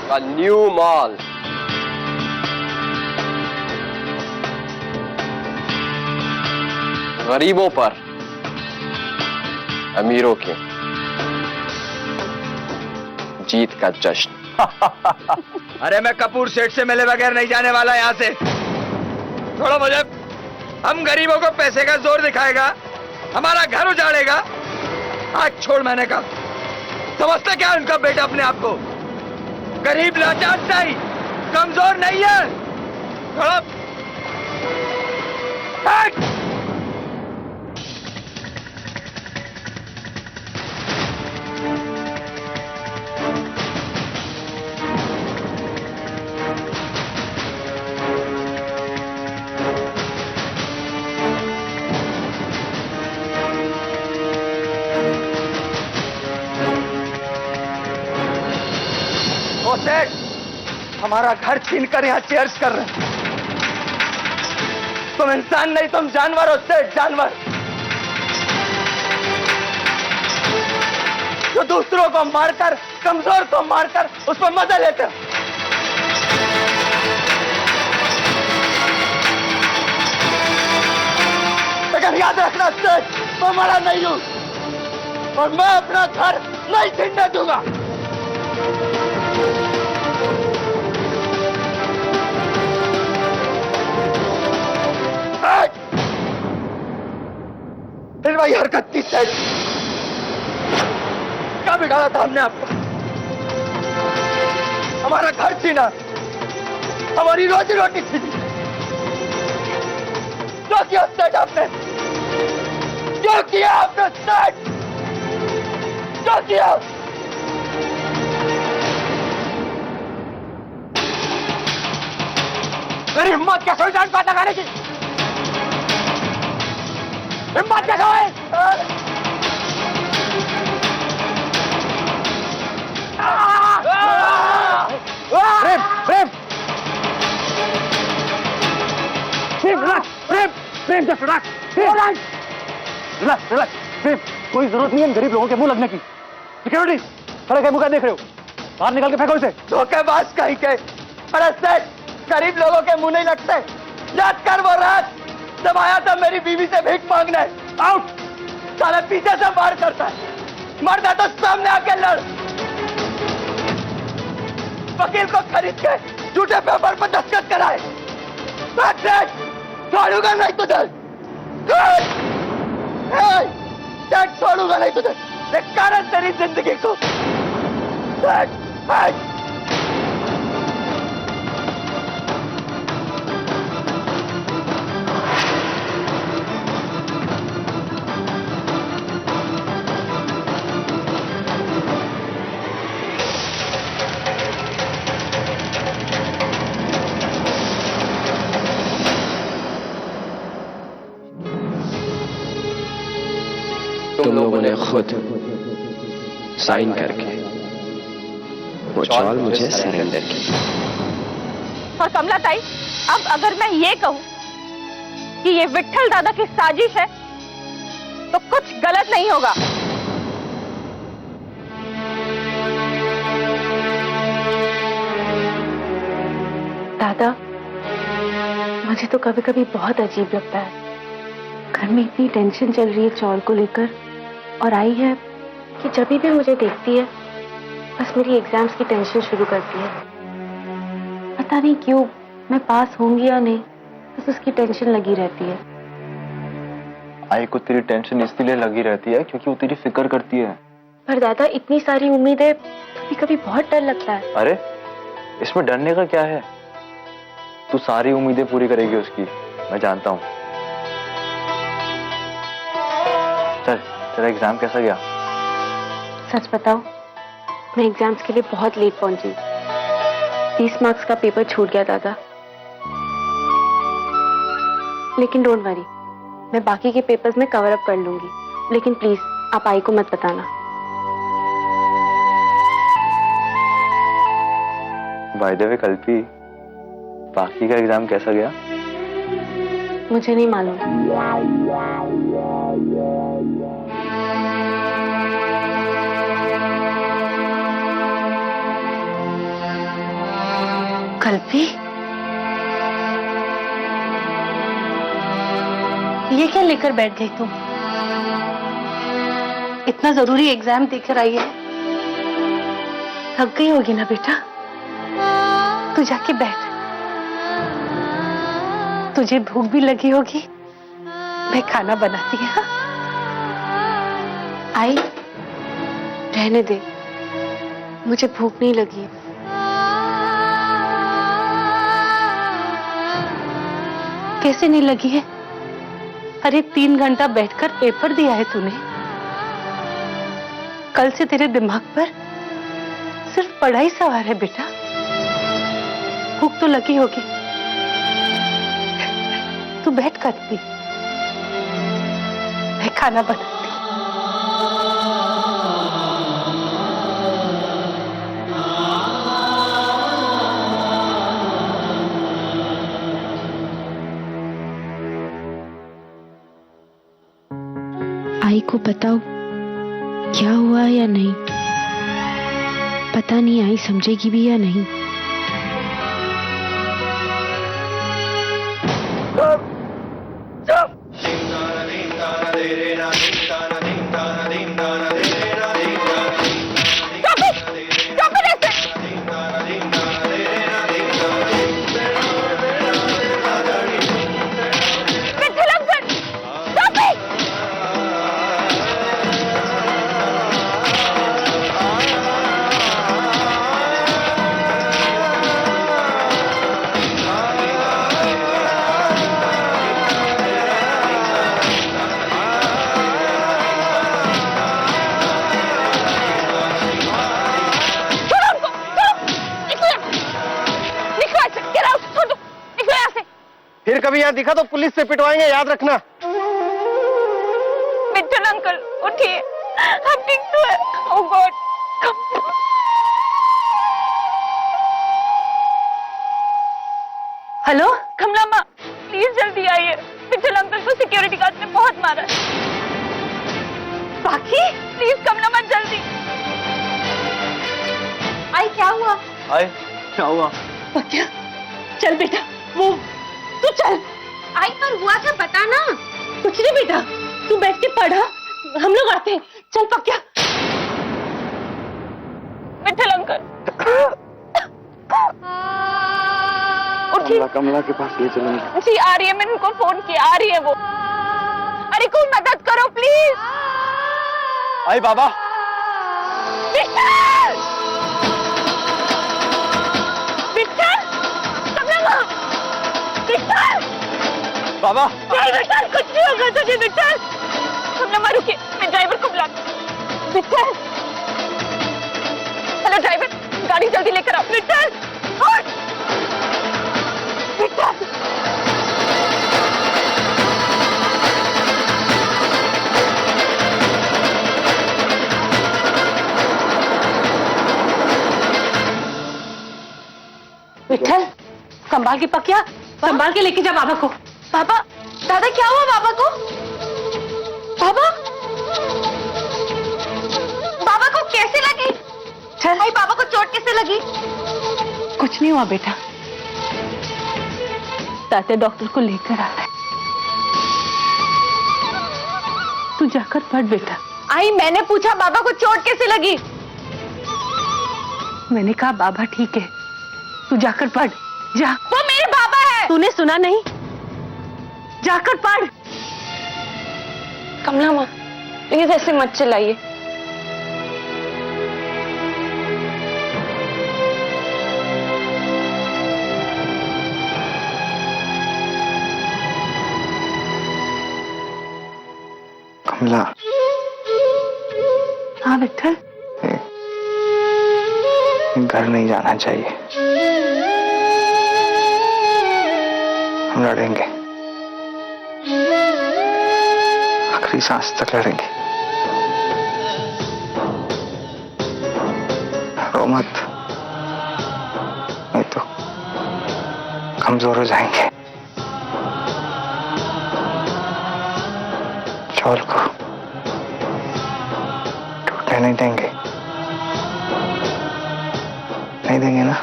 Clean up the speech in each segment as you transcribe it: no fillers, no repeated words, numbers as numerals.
का new mall. गरीबों पर अमीरों की जीत का जश्न। अरे मैं कपूर सेठ से मिले बगैर नहीं जाने वाला यहाँ से। छोड़ो मुझे। हम गरीबों को पैसे का जोर दिखाएगा, हमारा घर उजाड़ेगा। आज छोड़ मैंने कहा। समझता क्या उनका बेटा अपने आप को? गरीब लाचार नहीं, कमजोर नहीं है। छोड़ो। सेठ, हमारा घर छीनकर यहाँ चेयर्स कर रहे हैं। तुम इंसान नहीं, तुम जानवर हो सेठ, जानवर जो दूसरों को मारकर, कमजोर को मारकर उस पर मजा लेते हो। लेकिन याद रखना सेठ, मैं मरा नहीं हूं और मैं अपना घर नहीं छीनने दूंगा। फिर वही हरकत थी सेठ। क्या बिगाड़ा था हमने आपको? हमारा घर छीना, हमारी रोजी रोटी छीनी। क्या किया सेठ आपने? क्या किया आपने सेठ? क्या किया? मेरी हिम्मत कैसे हुई जान बात लगाने की? हिम्मत कैसे हुई? प्रेम, प्रेम, प्रेम, रिलैक्स, प्रेम, प्रेम, जस्ट रिलैक्स, रिलैक्स, रिलैक्स, प्रेम, कोई जरूरत नहीं है गरीब लोगों के मुंह लगने की। सिक्योरिटी, खड़े के मुंह का देख रहे हो? बाहर निकल के फेंको इसे। धोखेबाज कहीं के। अरे सेठ, गरीब लोगों के मुंह नहीं लगते। याद कर वो रात जब आया था मेरी बीवी से भीख मांगने। आउट! साले पीछे से वार करता है। मरदा तो सामने आके लड़। वकील को खरीद के झूठे पेपर पर दस्तखत कराए। छोड़ूंगा नहीं तुझे। छोड़ूंगा नहीं तुझे। बेकार तेरी जिंदगी को। तुम लोगों ने खुद साइन करके वो चॉल मुझे सरेंडर की। और कमला ताई, अब अगर मैं ये कहूं कि ये विट्ठल दादा की साजिश है तो कुछ गलत नहीं होगा। दादा, मुझे तो कभी कभी बहुत अजीब लगता है। घर में इतनी टेंशन चल रही है चौल को लेकर, और आई है कि जब भी मुझे देखती है बस मेरी एग्जाम्स की टेंशन शुरू करती है। पता नहीं क्यों, मैं पास होंगी या नहीं, बस उसकी टेंशन लगी रहती है। आई को तेरी टेंशन इसलिए लगी रहती है क्योंकि वो तेरी फिक्र करती है। पर दादा, इतनी सारी उम्मीदें, कभी कभी बहुत डर लगता है। अरे इसमें डरने का क्या है? तू सारी उम्मीदें पूरी करेगी उसकी, मैं जानता हूँ। चल, तेरा एग्जाम कैसा गया? सच बताओ, मैं एग्जाम्स के लिए बहुत लेट पहुंची। 30 मार्क्स का पेपर छूट गया दादा। लेकिन डोंट वरी, मैं बाकी के पेपर्स में कवर अप कर लूंगी। लेकिन प्लीज आप आई को मत बताना। बाय द वे कल्पी, बाकी का एग्जाम कैसा गया? मुझे नहीं मालूम। कल्पी, ये क्या लेकर बैठ गई तुम? इतना जरूरी एग्जाम देकर आई है, थक गई होगी ना बेटा। तू जाके बैठ, तुझे भूख भी लगी होगी, मैं खाना बनाती हूँ। आई, रहने दे, मुझे भूख नहीं लगी। कैसे नहीं लगी है? अरे 3 घंटा बैठकर पेपर दिया है तूने। कल से तेरे दिमाग पर सिर्फ पढ़ाई सवार है बेटा। भूख तो लगी होगी, तू बैठ कर पी, मैं खाना बनाती। आई को बताओ क्या हुआ या नहीं, पता नहीं आई समझेगी भी या नहीं। फिर कभी यहाँ दिखा तो पुलिस से पिटवाएंगे, याद रखना। मिट्टल अंकल उठिए, हम ठीक तो है। ओह गॉड, हेलो कमला माँ, प्लीज जल्दी आइए। मिट्टल अंकल को सिक्योरिटी गार्ड ने बहुत मारा है। बाकी प्लीज कमला माँ जल्दी। आई क्या हुआ? आई क्या हुआ? क्या? चल बेटा, वो तू चल। आई पर हुआ क्या बता ना। कुछ नहीं बेटा, तू बैठ के पढ़ा, हम लोग आते हैं। चल पक्या। मिट्टल अंकल उठी। कमला के पास ले चलेंगे। जी आ रही है, मैंने उनको फोन किया, आ रही है वो। अरे कोई मदद करो प्लीज। आई बाबा। विठल! विठल! कमला! विठल! बाबा। नहीं विठल, कुछ नहीं होगा तुझे विठल। कमला माँ रुकिए, मैं ड्राइवर को बुलाती हूँ। विठल! हेलो ड्राइवर, गाड़ी जल्दी लेकर आओ। विठल! उठ! विठल! विठल, संभाल के पकिया, संभाल के लेके जा बाबा को। बाबा, दादा क्या हुआ बाबा को? बाबा, बाबा को कैसे लगी? चल भाई, बाबा को चोट कैसे लगी? कुछ नहीं हुआ बेटा, ताते डॉक्टर को लेकर आ रहा है। तू जाकर पढ़ बेटा। आई मैंने पूछा बाबा को चोट कैसे लगी? मैंने कहा बाबा ठीक है, तू जाकर पढ़ जा। वो मेरे बाबा है। तूने सुना नहीं? जाकर पढ़। कमला माँ प्लीज ऐसे मत चिल्लाइए। कमला। हाँ विठल। घर नहीं जाना चाहिए, हम लड़ेंगे, आखिरी सांस तक लड़ेंगे। रो मत, नहीं तो कमजोर हो जाएंगे। चौल को टूटने नहीं देंगे, नहीं देंगे ना।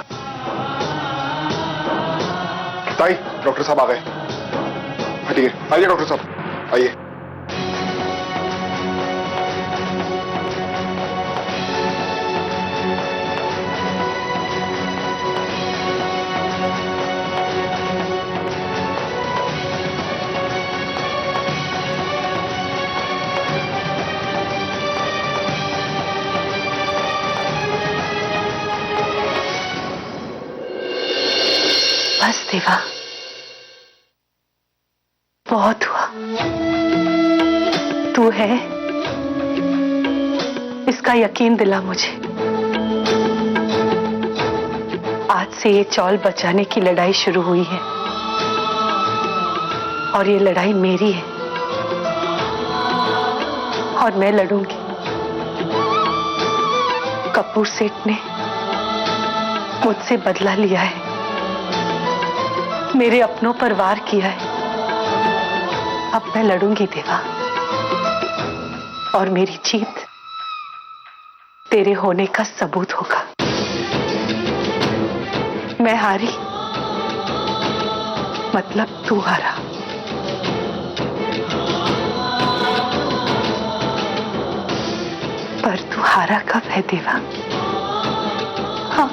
ताई, डॉक्टर साहब आ गए। हाँ ठीक है, आइए डॉक्टर साहब, आइए। बस देवा, बहुत हुआ। तू है, इसका यकीन दिला मुझे। आज से ये चौल बचाने की लड़ाई शुरू हुई है और ये लड़ाई मेरी है और मैं लड़ूंगी। कपूर सेठ ने मुझसे बदला लिया है, मेरे अपनों पर वार किया है। अब मैं लड़ूंगी देवा, और मेरी जीत तेरे होने का सबूत होगा। मैं हारी मतलब तू हारा। पर तू हारा कब है देवा? हाँ,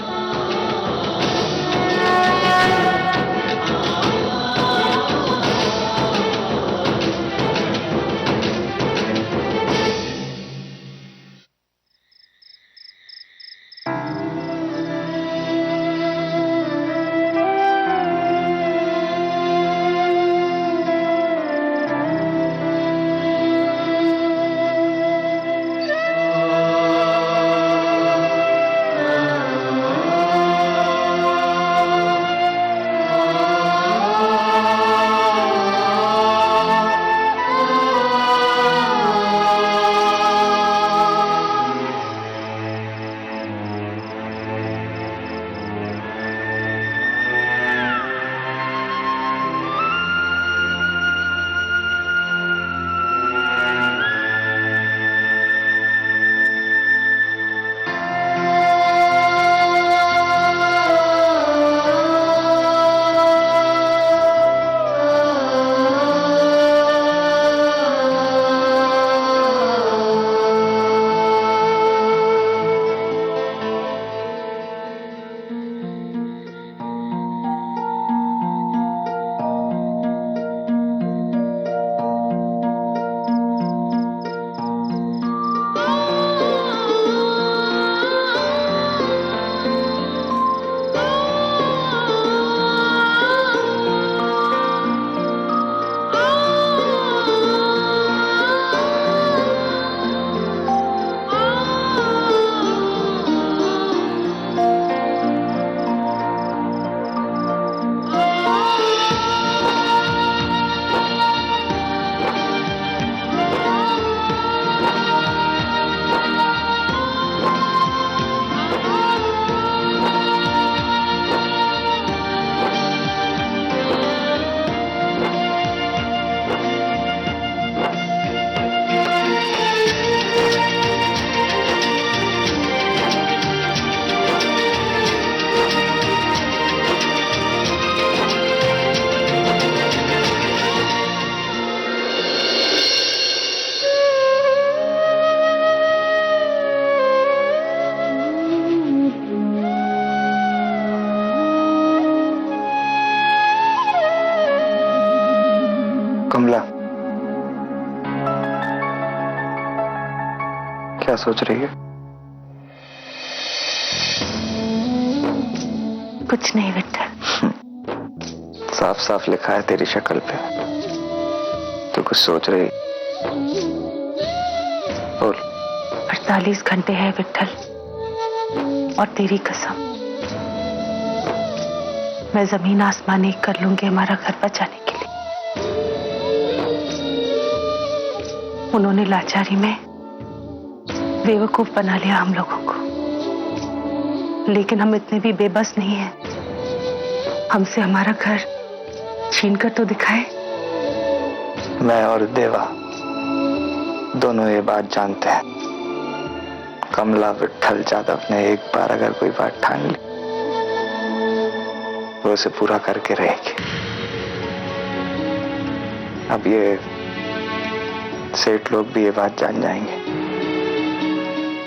कमला, क्या सोच रही है? कुछ नहीं विट्ठल। साफ साफ लिखा है तेरी शक्ल पे, तो कुछ सोच रही। बोल। 48 घंटे है विट्ठल, और तेरी कसम मैं जमीन आसमान एक कर लूंगी हमारा घर बचाने के लिए। उन्होंने लाचारी में बेवकूफ बना लिया हम लोगों को, लेकिन हम इतने भी बेबस नहीं हैं। हमसे हमारा घर छीन कर तो दिखाए। मैं और देवा दोनों ये बात जानते हैं, कमला विट्ठल जादव ने एक बार अगर कोई बात ठान ली वो उसे पूरा करके रहेगी। अब ये सेठ लोग भी ये बात जान जाएंगे,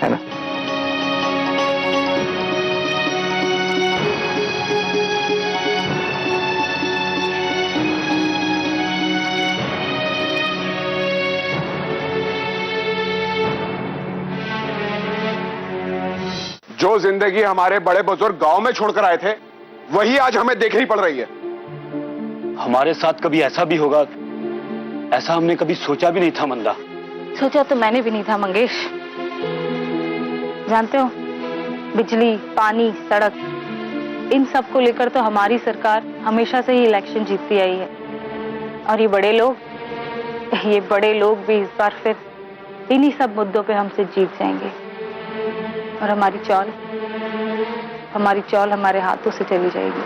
है ना? जो जिंदगी हमारे बड़े बुजुर्ग गांव में छोड़कर आए थे, वही आज हमें देखनी पड़ रही है। हमारे साथ कभी ऐसा भी होगा, ऐसा हमने कभी सोचा भी नहीं था मंदा। सोचा तो मैंने भी नहीं था मंगेश। जानते हो, बिजली, पानी, सड़क, इन सब को लेकर तो हमारी सरकार हमेशा से ही इलेक्शन जीतती आई है। और ये बड़े लोग भी इस बार फिर इन्हीं सब मुद्दों पे हमसे जीत जाएंगे। और हमारी चौल हमारे हाथों से चली जाएगी।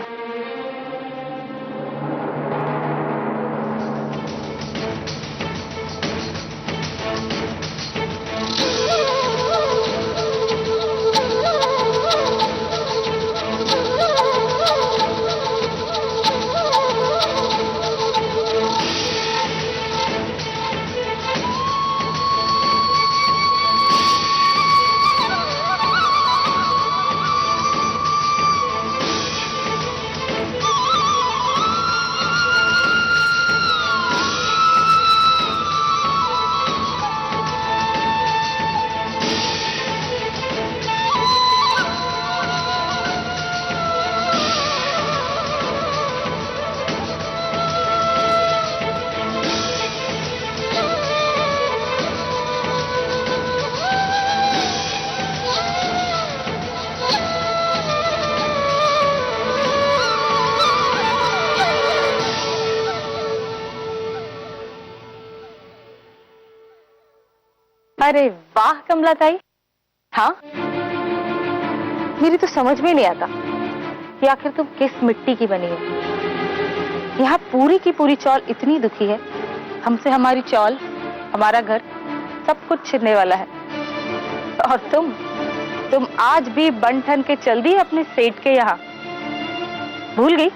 अरे वाह कमला ताई, हाँ, मेरी तो समझ में नहीं आता कि आखिर तुम किस मिट्टी की बनी हो। यहाँ पूरी की पूरी चौल इतनी दुखी है, हमसे हमारी चौल, हमारा घर, सब कुछ छिनने वाला है। और तुम आज भी बन ठन के चल दी अपने सेठ के यहाँ। भूल गई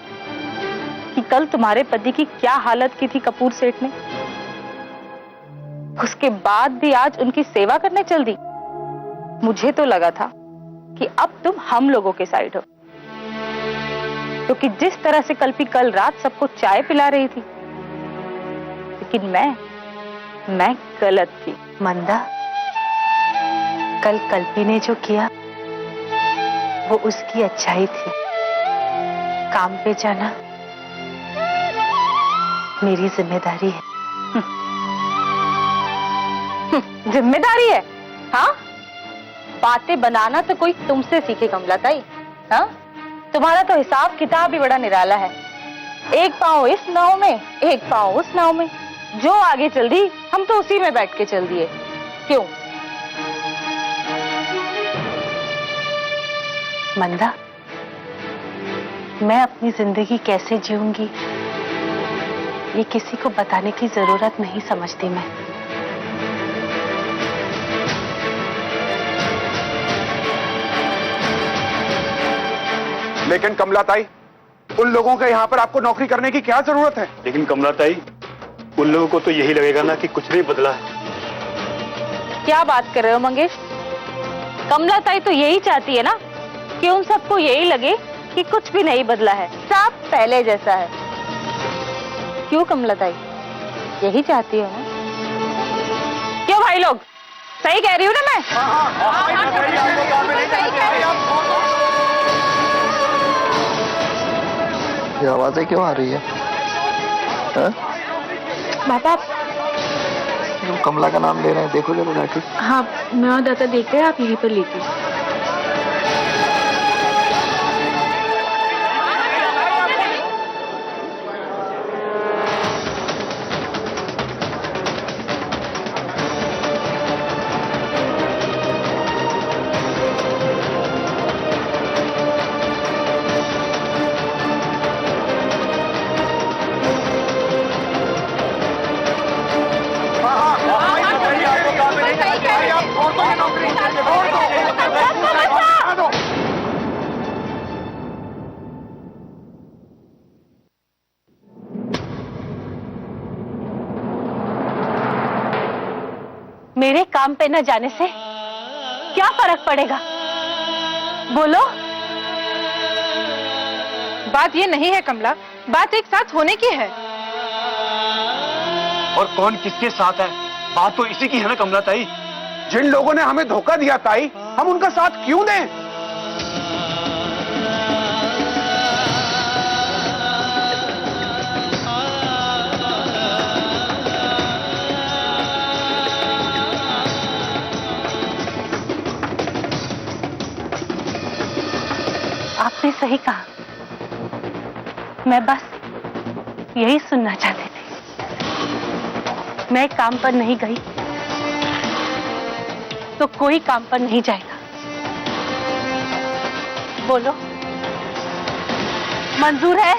कि कल तुम्हारे पति की क्या हालत की थी कपूर सेठ ने। उसके बाद भी आज उनकी सेवा करने चल दी। मुझे तो लगा था कि अब तुम हम लोगों के साइड हो, क्योंकि जिस तरह से कल रात सबको चाय पिला रही थी। लेकिन मैं गलत थी। मंदा, कल कल्पी ने जो किया वो उसकी अच्छाई थी। काम पे जाना मेरी जिम्मेदारी है। जिम्मेदारी है? हाँ, बातें बनाना तो कोई तुमसे सीखे कमला ताई। हाँ, तुम्हारा तो हिसाब किताब भी बड़ा निराला है। एक पांव इस नाव में, एक पांव उस नाव में। जो आगे चल दी, हम तो उसी में बैठ के चल दिए। क्यों? मंदा, मैं अपनी जिंदगी कैसे जीऊंगी ये किसी को बताने की जरूरत नहीं समझती मैं। लेकिन कमला ताई, उन लोगों के यहाँ पर आपको नौकरी करने की क्या जरूरत है? लेकिन कमला ताई, उन लोगों को तो यही लगेगा ना कि कुछ नहीं बदला है। क्या बात कर रहे हो मंगेश? कमला ताई तो यही चाहती है ना कि उन सबको यही लगे कि कुछ भी नहीं बदला है, सब पहले जैसा है। क्यों कमला ताई, यही चाहती है ना? क्यों भाई लोग, सही कह रही हूँ ना मैं? ये आवाजें क्यों आ रही है? बाबा, तुम कमला का नाम ले रहे हैं, देखो जरा जाके। हाँ, मैं और दादा देख रहे हैं, आप यहीं पर लीजिए। हाँ, हाँ, हाँ, हाँ, हाँ, हाँ, हाँ, हाँ, हाँ, हाँ, हाँ, हाँ, हाँ, हाँ, हाँ, हाँ, हाँ, हाँ, मेरे काम पे न जाने से क्या फर्क पड़ेगा? बोलो। बात ये नहीं है कमला, बात एक साथ होने की है। और कौन किसके साथ है, बात तो इसी की है ना कमला ताई। जिन लोगों ने हमें धोखा दिया ताई, हम उनका साथ क्यों दें? आपने सही कहा, मैं बस यही सुनना चाहती थी। मैं काम पर नहीं गई तो कोई काम पर नहीं जाएगा। बोलो, मंजूर है?